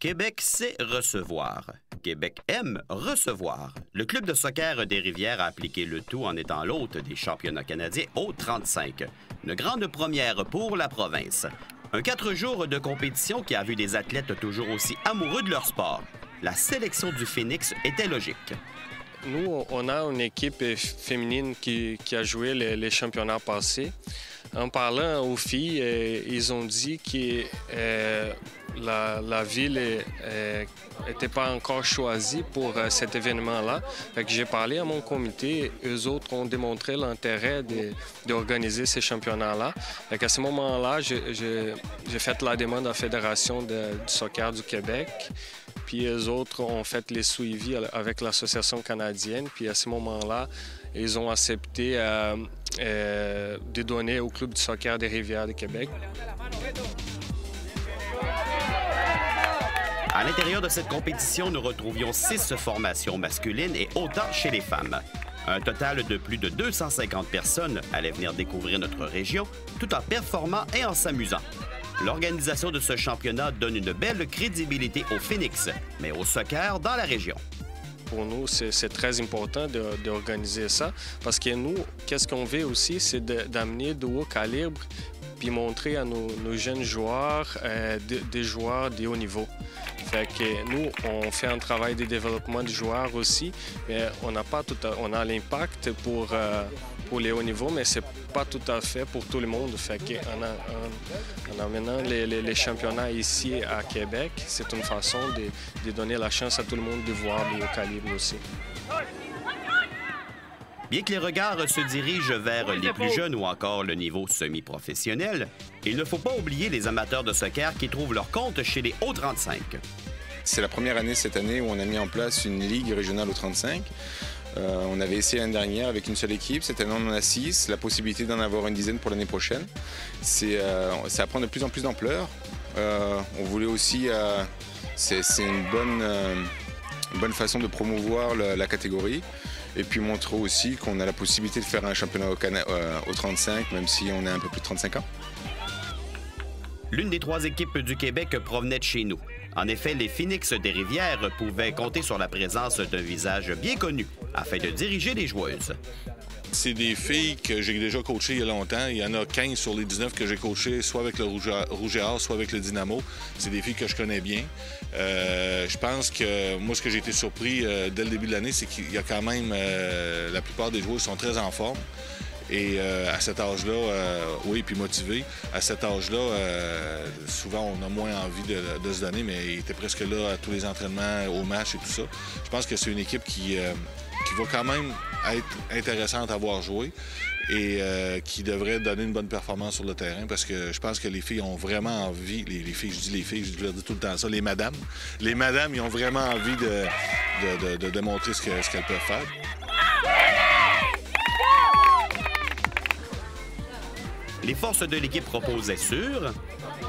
Québec sait recevoir. Québec aime recevoir. Le club de soccer des Rivières a appliqué le tout en étant l'hôte des championnats canadiens au 35. Une grande première pour la province. Un 4 jours de compétition qui a vu des athlètes toujours aussi amoureux de leur sport. La sélection du Phoenix était logique. Nous, on a une équipe féminine qui a joué les championnats passés. En parlant aux filles, ils ont dit que la ville n'était pas encore choisie pour cet événement-là. J'ai parlé à mon comité. Eux autres ont démontré l'intérêt d'organiser ces championnats-là. À ce moment-là, j'ai fait la demande à la Fédération du soccer du Québec. Puis eux autres ont fait les suivis avec l'Association canadienne. Puis à ce moment-là, ils ont accepté de donner au Club du soccer des Rivières de Québec. À l'intérieur de cette compétition, nous retrouvions 6 formations masculines et autant chez les femmes. Un total de plus de 250 personnes allaient venir découvrir notre région, tout en performant et en s'amusant. L'organisation de ce championnat donne une belle crédibilité au Phoenix, mais au soccer dans la région. Pour nous, c'est très important d'organiser ça parce que nous, qu'est-ce qu'on veut aussi, c'est d'amener de haut calibre puis montrer à nos jeunes joueurs des joueurs de haut niveau. Fait que nous, on fait un travail de développement de joueurs aussi, mais on a l'impact pour les hauts niveaux, mais c'est pas tout à fait pour tout le monde. Fait qu'en amenant les championnats ici à Québec, c'est une façon de donner la chance à tout le monde de voir du haut calibre aussi. Bien que les regards se dirigent vers les plus jeunes ou encore le niveau semi-professionnel, il ne faut pas oublier les amateurs de soccer qui trouvent leur compte chez les Hauts-35. C'est la première année cette année où on a mis en place une ligue régionale aux 35. On avait essayé l'année dernière avec une seule équipe. Cette année, on en a 6. La possibilité d'en avoir une dizaine pour l'année prochaine. Ça prend de plus en plus d'ampleur. On voulait aussi... c'est une bonne façon de promouvoir la catégorie. Et puis montrer aussi qu'on a la possibilité de faire un championnat au 35, même si on est un peu plus de 35 ans. L'une des 3 équipes du Québec provenait de chez nous. En effet, les Phoenix des Rivières pouvaient compter sur la présence d'un visage bien connu afin de diriger les joueuses. C'est des filles que j'ai déjà coachées il y a longtemps. Il y en a 15 sur les 19 que j'ai coachées, soit avec le Rouge et Or, soit avec le Dynamo. C'est des filles que je connais bien. Je pense que moi, ce que j'ai été surpris dès le début de l'année, c'est qu'il y a quand même... la plupart des joueurs sont très en forme. Et à cet âge-là, oui, puis motivé. À cet âge-là, souvent, on a moins envie de se donner, mais il était presque là à tous les entraînements, aux matchs et tout ça. Je pense que c'est une équipe qui va quand même être intéressante à voir jouer et qui devrait donner une bonne performance sur le terrain parce que je pense que les filles ont vraiment envie, les filles, je dis les filles, je dis tout le temps ça, les madames, ils ont vraiment envie de démontrer ce qu'elles peuvent faire. Les forces de l'équipe reposaient sur...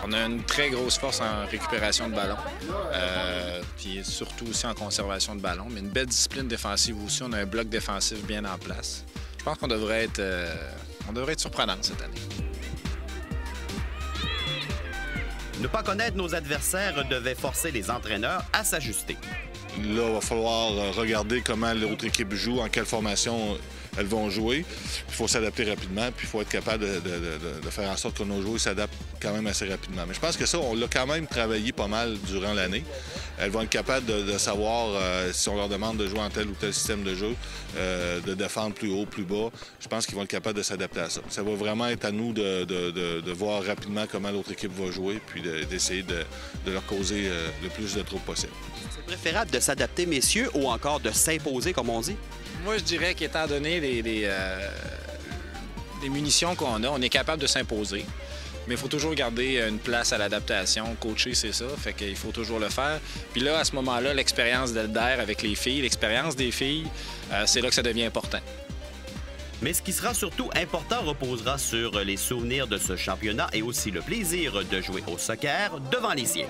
On a une très grosse force en récupération de ballon, puis surtout aussi en conservation de ballon, mais une belle discipline défensive aussi. On a un bloc défensif bien en place. Je pense qu'on devrait être surprenant cette année. Ne pas connaître nos adversaires devait forcer les entraîneurs à s'ajuster. Là, il va falloir regarder comment l'autre équipe joue, en quelle formation elles vont jouer. Il faut s'adapter rapidement, puis il faut être capable de faire en sorte que nos joueurs s'adaptent quand même assez rapidement. Mais je pense que ça, on l'a quand même travaillé pas mal durant l'année. Elles vont être capables de savoir, si on leur demande de jouer en tel ou tel système de jeu, de défendre plus haut, plus bas. Je pense qu'ils vont être capables de s'adapter à ça. Ça va vraiment être à nous de voir rapidement comment l'autre équipe va jouer, puis d'essayer de leur causer le plus de troubles possible. C'est préférable de s'adapter, messieurs, ou encore de s'imposer, comme on dit? Moi, je dirais qu'étant donné les munitions qu'on a, on est capable de s'imposer. Mais il faut toujours garder une place à l'adaptation. Coacher, c'est ça. Fait qu'il faut toujours le faire. Puis là, à ce moment-là, l'expérience d'Elder avec les filles, l'expérience des filles, c'est là que ça devient important. Mais ce qui sera surtout important reposera sur les souvenirs de ce championnat et aussi le plaisir de jouer au soccer devant les siens.